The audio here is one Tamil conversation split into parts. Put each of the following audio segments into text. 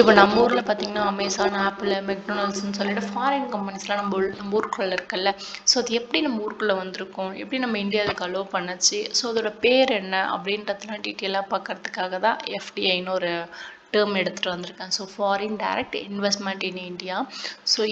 இப்போ நம்ம ஊரில் பார்த்தீங்கன்னா அமேசான், ஆப்பிள், மெக்டொனால்ட்ஸ்னு சொல்லிட்டு ஃபாரின் கம்பெனிஸ்லாம் நம்ம ஊருக்குள்ளே இருக்குல்ல. ஸோ அது எப்படி நம்ம ஊருக்குள்ளே வந்திருக்கோம், எப்படி நம்ம இந்தியா அதுக்கு அலோவ் பண்ணுச்சு, ஸோ அதோட பேர் என்ன அப்படின்றதெல்லாம் டீட்டெயிலாக பார்க்கறதுக்காக தான் எஃப்டிஐன்னு ஒரு டேர்ம் எடுத்துகிட்டு வந்திருக்கேன். So foreign direct investment in India. So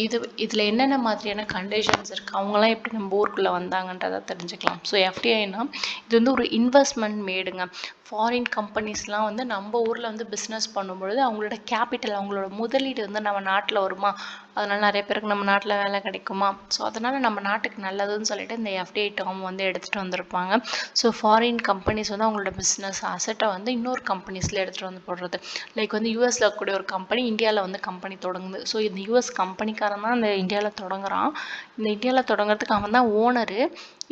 இதில் என்னென்ன மாதிரியான கண்டிஷன்ஸ் இருக்குது, அவங்களாம் எப்படி நம்ம ஊருக்குள்ளே வந்தாங்கன்றதை தெரிஞ்சுக்கலாம். ஸோ எஃப்டிஐனா இது வந்து ஒரு இன்வெஸ்ட்மெண்ட் மேடுங்க. ஃபாரின் கம்பெனிஸ்லாம் வந்து நம்ம ஊரில் வந்து பிஸ்னஸ் பண்ணும்பொழுது அவங்களோட கேபிட்டல், அவங்களோட முதலீடு வந்து நம்ம நாட்டில் வருமா, அதனால் நிறைய பேருக்கு நம்ம நாட்டில் வேலை கிடைக்குமா, ஸோ அதனால் நம்ம நாட்டுக்கு நல்லதுன்னு சொல்லிட்டு இந்த எஃப்டிஐ டேர்ம் வந்து எடுத்துகிட்டு வந்திருப்பாங்க. ஸோ ஃபாரின் கம்பெனிஸ் வந்து அவங்களோட பிஸ்னஸ் அசட்டை வந்து இன்னொரு கம்பெனிஸில் எடுத்துகிட்டு வந்து போடுறது. லைக் வந்து யூஎஸில் இருக்கக்கூடிய ஒரு கம்பெனி இந்தியாவில் வந்து கம்பெனி தொடங்குது. ஸோ இந்த யூஎஸ் கம்பெனிக்காரன் தான் இந்த இந்தியாவில் தொடங்குறான். இந்த இந்தியாவில் தொடங்குறதுக்கு அவன் தான் ஓனரு.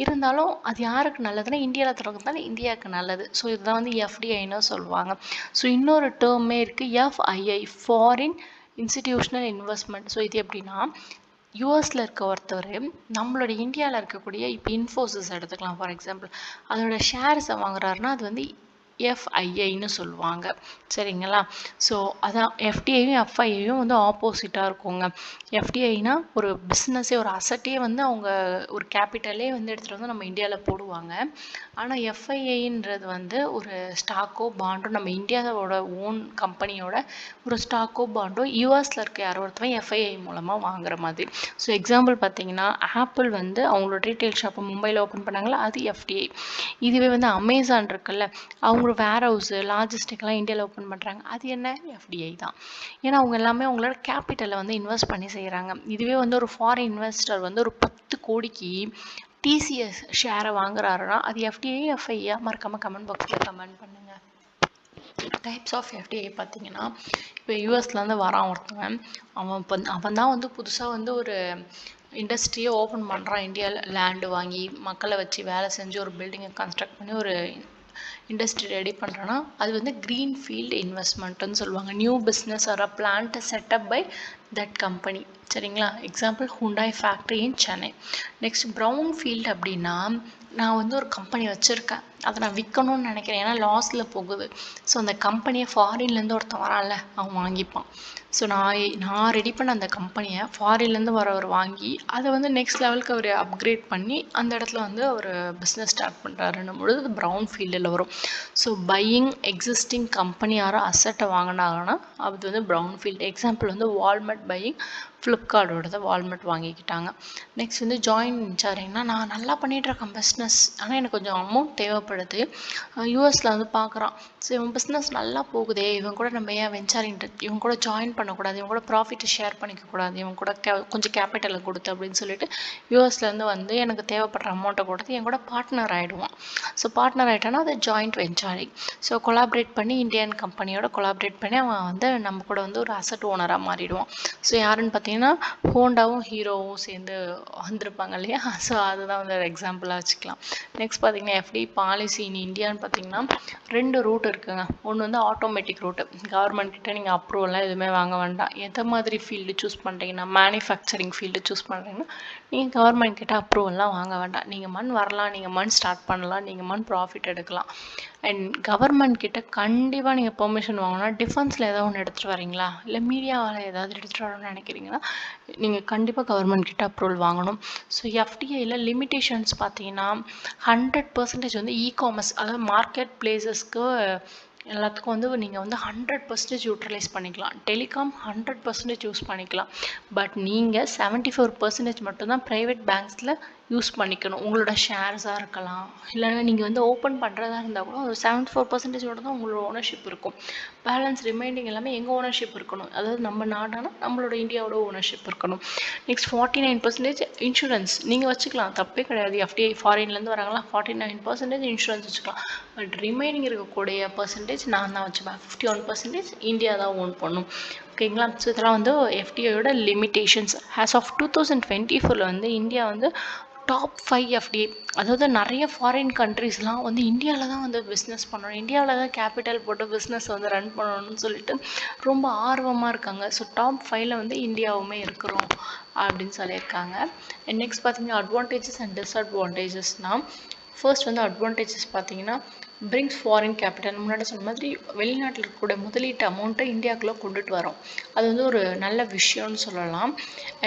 இருந்தாலும் அது யாருக்கு நல்லதுன்னா இந்தியாவில் தொடங்குறதுனால இந்தியாவுக்கு நல்லது. ஸோ இதுதான் வந்து எஃப்டிஐன்னு சொல்லுவாங்க. ஸோ இன்னொரு டேர்மே இருக்குது, FII, foreign institutional investment. So இது எப்படின்னா யூஎஸில் இருக்க ஒருத்தர் நம்மளோட இந்தியாவில் இருக்கக்கூடிய இப்போ இன்ஃபோசிஸ் எடுத்துக்கலாம் ஃபார் எக்ஸாம்பிள், அதோட ஷேர்ஸை வாங்குறாருன்னா அது வந்து எஃப்ஐஐன்னு சொல்லுவாங்க. சரிங்களா? ஸோ அதான் எஃப்டிஐயும் எஃப்ஐஐயும் வந்து ஆப்போசிட்டாக இருக்குங்க. எஃப்டிஐனா ஒரு பிஸ்னஸே, ஒரு அசட்டே வந்து அவங்க ஒரு கேபிட்டலே வந்து எடுத்துகிட்டு வந்து நம்ம இந்தியாவில் போடுவாங்க. ஆனால் எஃப்ஐஐன்றது வந்து ஒரு ஸ்டாக்கோ பாண்டோ, நம்ம இந்தியாவோட ஓன் கம்பெனியோட ஒரு ஸ்டாக்கோ பாண்டோ யூஎஸில் இருக்க யாரோ ஒருத்தவன் எஃப்ஐஐ மூலமாக வாங்குற மாதிரி. ஸோ எக்ஸாம்பிள் பார்த்தீங்கன்னா ஆப்பிள் வந்து அவங்களோட ரீட்டைல் ஷாப்பை மும்பையில் ஓப்பன் பண்ணாங்களா, அது எஃப்டிஐ. இதுவே வந்து அமேசான் இருக்குல்ல, அவங்க வேர் ஹவுஸு லாஜிஸ்டிக்லாம் இந்தியாவில் ஓப்பன் பண்ணுறாங்க, அது என்ன, எஃப்டிஐ தான். ஏன்னா அவங்க எல்லாமே அவங்களோட கேபிட்டலை வந்து இன்வெஸ்ட் பண்ணி செய்கிறாங்க. இதுவே வந்து ஒரு ஃபாரின் இன்வெஸ்டர் வந்து ஒரு 10 கோடிக்கு டிசிஎஸ் ஷேரை வாங்குறாருன்னா அது எஃப்டிஐ எஃப்ஐஆ, மறக்காமல் கமெண்ட் பாக்ஸில் கமெண்ட் பண்ணுங்கள். டைப்ஸ் ஆஃப் எஃப்டிஐ பார்த்தீங்கன்னா இப்போ யூஎஸ்லேருந்து வரான் ஒருத்தவன், அவன் தான் வந்து புதுசாக வந்து ஒரு இண்டஸ்ட்ரியை ஓப்பன் பண்ணுறான். இந்தியாவில் லேண்டு வாங்கி மக்களை வச்சு வேலை செஞ்சு ஒரு பில்டிங்கை கன்ஸ்ட்ரக்ட் பண்ணி ஒரு இண்டஸ்ட்ரி ரெடி பண்ணுறோன்னா அது வந்து க்ரீன் ஃபீல்டு இன்வெஸ்ட்மெண்ட்டுன்னு சொல்லுவாங்க. New business or a plant setup by that company. சரிங்களா? Example Hyundai factory in Chennai. Next brown field அப்படின்னா நான் வந்து ஒரு கம்பெனி வச்சுருக்கேன், அதை நான் விற்கணும்னு நினைக்கிறேன், ஏன்னா லாஸில் போகுது. ஸோ அந்த கம்பெனியை ஃபாரின்லேருந்து ஒருத்தன் வரான்ல அவன் வாங்கிப்பான். ஸோ நான் ரெடி பண்ண அந்த கம்பெனியை ஃபாரின்லேருந்து வரவர் வாங்கி அதை வந்து நெக்ஸ்ட் லெவலுக்கு அவர் அப்கிரேட் பண்ணி அந்த இடத்துல வந்து அவர் பிஸ்னஸ் ஸ்டார்ட் பண்ணுறாருன்னும் பொழுது அது ப்ரௌன் ஃபீல்டில் வரும். ஸோ பையிங் எக்ஸிஸ்டிங் கம்பெனி யாரோ அசட்டை வாங்கினாங்கன்னா அது வந்து ப்ரௌன் ஃபீல்டு. எக்ஸாம்பிள் வந்து வால்மார்ட் பையிங் ஃப்ளிப்கார்ட்டோடதை வால்மார்ட் வாங்கிக்கிட்டாங்க. நெக்ஸ்ட் வந்து ஜாயின் வெஞ்சரிங்னா நான் நல்லா பண்ணிகிட்ருக்கேன் பிஸ்னஸ், ஆனால் எனக்கு கொஞ்சம் அமௌண்ட் தேவைப்படுது. யூஎஸில் வந்து பார்க்குறான், ஸோ இவன் பிஸ்னஸ் நல்லா போகுதே, இவன் கூட நம்ம ஏன் வெஞ்சரிங், இவன் கூட ஜாயின் பண்ணக்கூடாது, இவன் கூட ப்ராஃபிட்டை ஷேர் பண்ணிக்கக்கூடாது, இவன் கூட கொஞ்சம் கேபிட்டலை கொடுத்து அப்படின்னு சொல்லிட்டு யூஎஸ்லேருந்து வந்து எனக்கு தேவைப்படுற அமௌண்ட்டை கொடுத்து என் கூட பார்ட்னர் ஆகிடுவான். ஸோ பார்ட்னர் ஆகிட்டானா அது ஜாயிண்ட் வெஞ்சரிங். ஸோ கொலாபரேட் பண்ணி இந்தியன் கம்பெனியோட கொலாபரேட் பண்ணி அவன் வந்து நம்ம கூட வந்து ஒரு அசட் ஓனராக மாறிடுவான். ஸோ யாருன்னு பார்த்தீங்கன்னா ஹோண்டாவும் ஹீரோவும் சேர்ந்து வந்திருப்பாங்க இல்லையா, ஸோ அதுதான் வந்து ஒரு எக்ஸாம்பிளாக வச்சுக்கலாம். நெக்ஸ்ட் பார்த்தீங்கன்னா எஃப்டி பாலிசி இன் இந்தியான்னு பார்த்தீங்கன்னா 2 ரூட் இருக்குங்க. ஒன்று வந்து ஆட்டோமேட்டிக் ரூட்டு, கவர்மெண்ட் கிட்ட நீங்கள் அப்ரூவல்லாம் எதுவுமே வாங்க வேண்டாம். எந்த மாதிரி ஃபீல்டு சூஸ் பண்ணுறீங்கன்னா மேனுஃபேக்சரிங் ஃபீல்டு சூஸ் பண்ணுறீங்கன்னா நீங்கள் கவர்மெண்ட் கிட்ட அப்ரூவல்லாம் வாங்க வேண்டாம். நீங்கள் மண் வரலாம், நீங்கள் மண் ஸ்டார்ட் பண்ணலாம், நீங்கள் மண் ப்ராஃபிட் எடுக்கலாம். அண்ட் கவர்மெண்ட் கிட்ட கண்டிப்பாக நீங்கள் பெர்மிஷன் வாங்கணும்னா டிஃபென்ஸில் ஏதாவது ஒன்று எடுத்துகிட்டு வரீங்களா, இல்லை மீடியாவில் ஏதாவது எடுத்துகிட்டு வரணும்னு நினைக்கிறீங்கன்னா நீங்கள் கண்டிப்பாக கவர்மெண்ட் கிட்ட அப்ரூவல் வாங்கணும். ஸோ எஃப்டிஐயில் லிமிட்டேஷன்ஸ் பார்த்தீங்கன்னா 100% வந்து இ-காமர்ஸ், அதாவது மார்க்கெட் பிளேசஸ்க்கு எல்லாத்துக்கும் வந்து நீங்கள் வந்து 100% யூட்டிலைஸ் பண்ணிக்கலாம். டெலிகாம் 100% யூஸ் பண்ணிக்கலாம். பட் நீங்கள் 74% மட்டும்தான் ப்ரைவேட் பேங்க்ஸில் யூஸ் பண்ணிக்கணும். உங்களோட ஷேர்ஸாக இருக்கலாம், இல்லைன்னா நீங்கள் வந்து ஓப்பன் பண்ணுறதா இருந்தால் கூட ஒரு 74% மட்டும் தான் உங்களோட ஓனர்ஷிப் இருக்கும். பேலன்ஸ் ரிமைனிங் எல்லாமே எங்கள் ஓனர்ஷிப் இருக்கணும். அதாவது நம்ம நாடானா நம்மளோட இந்தியாவோட ஓனர்ஷிப் இருக்கணும். நெக்ஸ்ட் 49% இன்சூரன்ஸ் நீங்கள் வச்சுக்கலாம், தப்பே கிடையாது. எஃப்டிஐ ஃபாரின்லேருந்து வராங்களா 49% இன்சூரன்ஸ் வச்சுக்கலாம். பட் ரிமைனிங் இருக்கக்கூடிய பர்சன்டேஜ் நான் தான் வச்சுப்பேன். 51% இந்தியா தான் ஓன் பண்ணும். ஓகேங்களா? ஸோ இதெல்லாம் வந்து எஃப்டிஐயோட லிமிட்டேஷன்ஸ். ஆஸ் ஆஃப் 2024 வந்து இந்தியா வந்து டாப் 5 எஃப்டிஐ, அதாவது நிறைய ஃபாரின் கண்ட்ரீஸ்லாம் வந்து இந்தியாவில் தான் வந்து பிஸ்னஸ் பண்ணணும், இந்தியாவில் தான் கேபிட்டல் போட்டு பிஸ்னஸ் வந்து ரன் பண்ணணும்னு சொல்லிட்டு ரொம்ப ஆர்வமாக இருக்காங்க. ஸோ டாப் 5ல் வந்து இந்தியாவுமே இருக்கிறோம் அப்படின்னு சொல்லியிருக்காங்க. நெக்ஸ்ட் பார்த்தீங்கன்னா அட்வான்டேஜஸ் அண்ட் டிஸ்அட்வான்டேஜஸ்னால் ஃபர்ஸ்ட் வந்து அட்வான்டேஜஸ் பார்த்தீங்கன்னா பிரிங்ஸ் ஃபாரின் கேபிட்டல். முன்னாடி சொன்ன மாதிரி வெளிநாட்டில் இருக்கக்கூடிய முதலீட்டு அமௌண்ட்டை இந்தியாவுக்குள்ளே கொண்டுட்டு வரோம். அது வந்து ஒரு நல்ல விஷயம்னு சொல்லலாம்.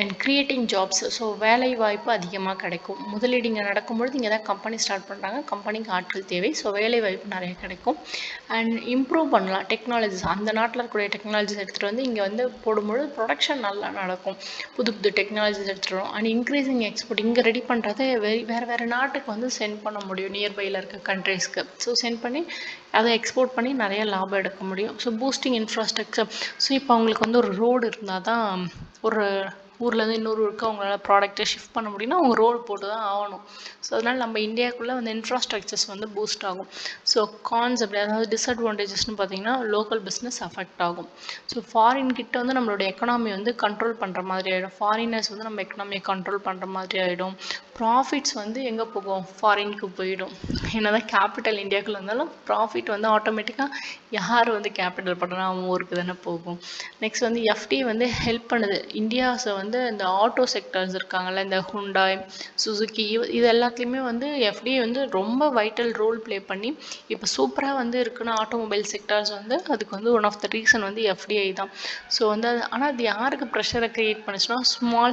And creating jobs. ஸோ வேலை வாய்ப்பு அதிகமாக கிடைக்கும். முதலீடு இங்கே நடக்கும்பொழுது இங்கே தான் கம்பெனி ஸ்டார்ட் பண்ணுறாங்க, கம்பெனிக்கு ஆட்கள் தேவை. ஸோ வேலை வாய்ப்பு நிறைய கிடைக்கும். அண்ட் இம்ப்ரூவ் பண்ணலாம் டெக்னாலஜிஸ். அந்த நாட்டில் இருக்கக்கூடிய டெக்னாலஜிஸ் எடுத்துகிட்டு வந்து இங்கே வந்து போடும்பொழுது ப்ரொடக்ஷன் நல்லா நடக்கும். புது புது டெக்னாலஜிஸ் எடுத்துகிட்டு வரும். And increasing export. இங்கே ரெடி பண்ணுறதை வேறு நாட்டுக்கு வந்து சென்ட் பண்ண முடியும், நியர்பையில் இருக்க கண்ட்ரீஸ்க்கு. ஸோ சென்ட் பண்ணி அதை எக்ஸ்போர்ட் பண்ணி நிறைய லாபம் எடுக்க முடியும். So boosting infrastructure. ஸோ இப்போ அவங்களுக்கு வந்து ஒரு ரோடு இருந்தால் தான் ஒரு ஊர்லேருந்து இன்னொரு ஊருக்கு அவங்களால ப்ராடக்ட்டை ஷிஃப்ட் பண்ண முடியும்னா அவங்க ரோடு போட்டு தான் ஆகணும். ஸோ அதனால் நம்ம இந்தியாவுக்குள்ளே வந்து இன்ஃப்ராஸ்ட்ரக்சர்ஸ் வந்து பூஸ்ட் ஆகும். ஸோ கான்ஸ் அப்படி, அதாவது டிஸ்அட்வான்டேஜஸ்னு பார்த்தீங்கன்னா லோக்கல் பிஸ்னஸ் அஃபெக்ட் ஆகும். ஸோ ஃபாரின் கிட்ட வந்து நம்மளோட எக்கனாமி வந்து கண்ட்ரோல் பண்ணுற மாதிரி ஆகிடும். ஃபாரினர்ஸ் வந்து நம்ம எக்கனாமியை கண்ட்ரோல் பண்ணுற மாதிரி ஆகிடும். ப்ராஃபிட்ஸ் வந்து எங்கே போகும்? ஃபாரினுக்கு போயிடும். என்னதான் கேபிட்டல் இந்தியாவுக்குள்ள இருந்தாலும் ப்ராஃபிட் வந்து ஆட்டோமேட்டிக்காக யார் வந்து கேபிட்டல் பண்ணுறா அவன் ஊருக்கு தானே போகும். நெக்ஸ்ட் வந்து எஃப்டிஐ வந்து ஹெல்ப் பண்ணுது. இந்தியாஸை வந்து இந்த ஆட்டோ செக்டர்ஸ் இருக்காங்கல்ல, இந்த ஹுண்டாய், சுசுகி, இது எல்லாத்துலேயுமே வந்து எஃப்டிஐ வந்து ரொம்ப வைட்டல் ரோல் ப்ளே பண்ணி இப்போ சூப்பராக வந்து இருக்குன்னா ஆட்டோமொபைல் செக்டர்ஸ் வந்து அதுக்கு வந்து ஒன் ஆஃப் த ரீசன் வந்து எஃப்டிஐ தான். ஸோ வந்து அது, ஆனால் அது யாருக்கு ப்ரெஷரை க்ரியேட் பண்ணுச்சுன்னா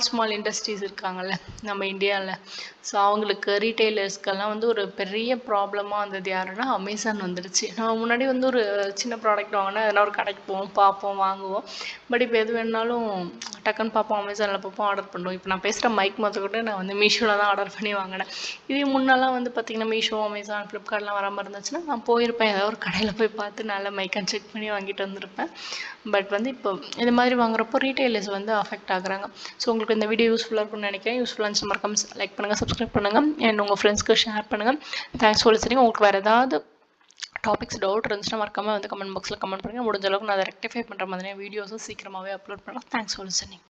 ஸ்மால் இண்டஸ்ட்ரீஸ் இருக்காங்கல்ல நம்ம இந்தியாவில். ஸோ அவங்களுக்கு ரீட்டைலர்ஸ்க்கெல்லாம் வந்து ஒரு பெரிய ப்ராப்ளமாக வந்தது யாருன்னா அமேசான் வந்துடுச்சு. நம்ம முன்னாடி வந்து ஒரு சின்ன ப்ராடக்ட் வாங்கினா அதெல்லாம் ஒரு கடைக்கு போவோம், பார்ப்போம், வாங்குவோம். பட் இப்போ எது வேணாலும் டக்குன்னு பார்ப்போம், அமேசானில் பார்ப்போம், ஆர்டர் பண்ணுவோம். இப்போ நான் பேசுகிற மைக் மொத்த கூட நான் வந்து மீஷோவில் தான் ஆர்டர் பண்ணி வாங்கினேன். இதே முன்னெல்லாம் வந்து பார்த்திங்கன்னா மீஷோ, அமேசான், ஃப்ளிப்கார்ட்லாம் வர மாதிரி இருந்துச்சுன்னா நான் போயிருப்பேன், ஏதாவது ஒரு கடையில் போய் பார்த்து நல்ல மைக்கான்னு செக் பண்ணி வாங்கிட்டு வந்திருப்பேன். பட் வந்து இப்போ இது மாதிரி வாங்குறப்போ ரீட்டைலர்ஸ் வந்து அஃபெக்ட் ஆகுறாங்க. ஸோ உங்களுக்கு இந்த வீடியோ யூஸ்ஃபுல்லாக இருக்கும்னு நினைக்கிறேன். யூஸ்ஃபுல்லாக இருந்துச்சு மறக்காம லைக் பண்ணுங்கள், சப்ஸ்கிரைப் பண்ணுங்கள், அண்ட் உங்கள் ஃப்ரெண்ட்ஸ்க்கு ஷேர் பண்ணுங்கள். Thanks for listening. உங்களுக்கு வேறு ஏதாவது டாபிக்ஸ் டவுட் இருந்துச்சுன்னா மறக்காமல் வந்து கமெண்ட் பாக்ஸில் கமெண்ட் பண்ணுங்கள். முடிஞ்ச அளவுக்கு நான் அதை ரெக்டிஃபை பண்ணுற மாதிரியான வீடியோஸும் சீக்கிரமாகவே அப்லோட் பண்ணுறேன். Thanks for listening.